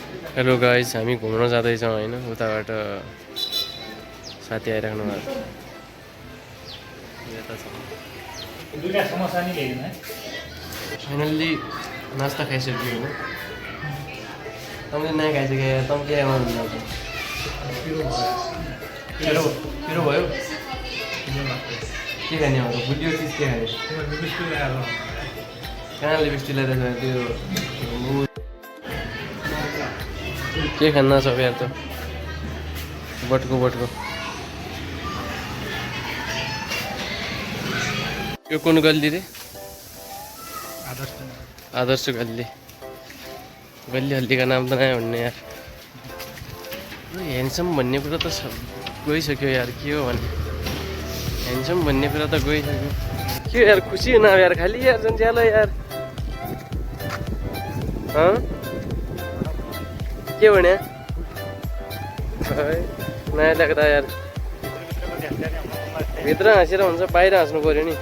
Hello guys, हामी घुम्न जाँदैछौँ होइन। उताबाट साथी आइराख्नु भएको छ। फाइनल्ली नास्ता खाइसक्यो होइन। तपाईँले नयाँ खाइसक्यो यार, तपाईँ के हुनुहुन्छ? पिरो भयो के खाने अब? बुझ्यो चिज के खाने? कहाँ लिपस्टिक लगाएर त्यो के खान्न सब यार त बटको यो कुन गल्ली रे? आदर्श गल्ली हल्लीको नाम त नयाँ भन्ने यार। ह्यान्डसम भन्ने कुरा त गइसक्यो यार। के हो भने ह्यान्डसम भन्ने कुरा त गइसक्यो। के यार खुसी हुन यार, खालि यार जन्ज्यालो यार। के भने नयाँ लाग्दा यार, भित्र हाँसेर हुन्छ बाहिर हाँस्नु पऱ्यो नि।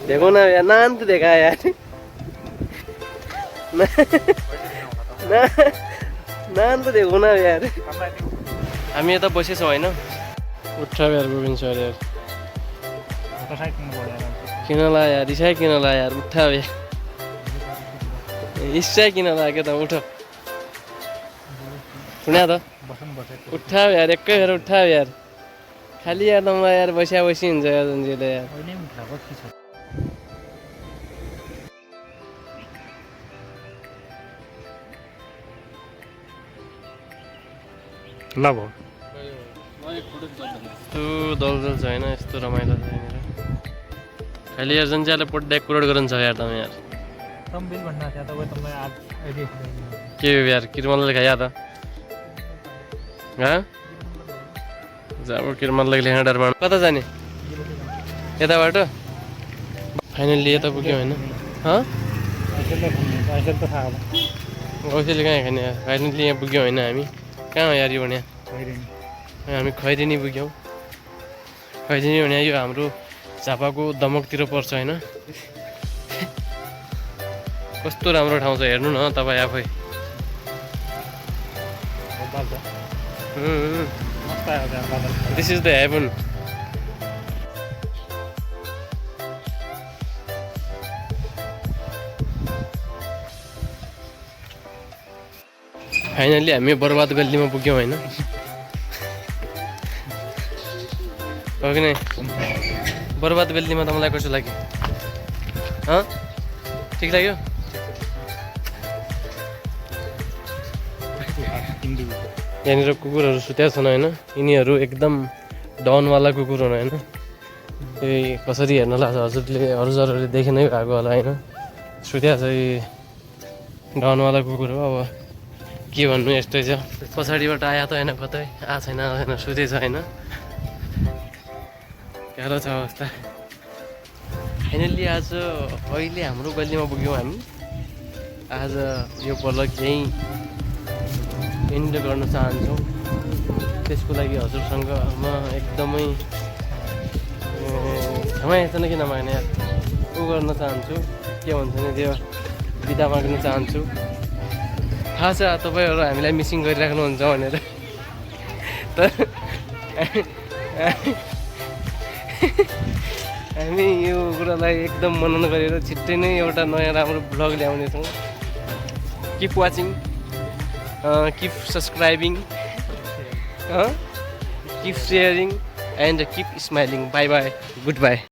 देखो न यार, नान त देखा यार। नान त देखो न यार। हामी यता बसेछौँ होइन। उठ्छ यार गोविन्द सर यार। किन ला यार, रिसाइ किन ला यार? उठ्छ यार, इच्छा किन लाग्यो त? उठ सुन्या त, उठ्छ यार, एकै फेर उठ्छ यार। खालि यार तँलाई यार बसी हुन्छ यार जन्जिलो यार। ल भयो यस्तो दलदल छ होइन, यस्तो रमाइलो छ यहाँनिर। खालि यार जन्जियाले पोट डेकोरेट गर्नु छ यार। तपाईँ यार के हो यार? किरमलले खाया त जब किरमलले लेख्न डर मान्नु। कता जाने? यताबाट फाइनल्ली यता पुग्यो होइन। औसेले कहाँ खाने यार? फाइनल्ली यहाँ पुग्यौँ होइन हामी। कहाँ हो यार यो भने? हामी खैरेनी पुग्यौँ। खैरेनी भने यो हाम्रो झापाको दमकतिर पर्छ होइन। कस्तो राम्रो ठाउँ छ हेर्नु न तपाईँ आफै। This is the heaven. Finally हामी बर्बाद गल्लीमा पुग्यौँ होइन। हो कि नै? बर्बाद गल्लीमा तपाईँलाई कस्तो लाग्यो? ठिक लाग्यो? यहाँनिर कुकुरहरू सुत्या छन् होइन। यिनीहरू एकदम डनवाला कुकुर हुन् होइन। यही कसरी हेर्न लाग्छ हजुरहरूले देखे नै भएको होला होइन। सुत्या छ यी डनवाला कुकुर हो। अब के भन्नु, यस्तै छ। पछाडिबाट आयो त होइन, कतै छैन सुतेछ होइन। गाह्रो छ अवस्था। फाइनल्ली आज अहिले हाम्रो गल्लीमा पुग्यौँ हामी। आज यो पल्ट केही इन्जोय गर्न चाहन्छौँ। त्यसको लागि हजुरसँग म एकदमै क्षमा याचना किन माग्ने यार, गर्न चाहन्छु। के भन्छ नि त्यो, बिदा माग्न चाहन्छु। थाहा छ तपाईँहरू हामीलाई मिसिङ गरिराख्नुहुन्छ भनेर, तर हामी यो कुरालाई एकदम मनन गरेर छिट्टै नै एउटा नयाँ राम्रो भ्लग ल्याउनेछौँ। Keep watching, keep subscribing, keep sharing and keep smiling. Bye bye, goodbye.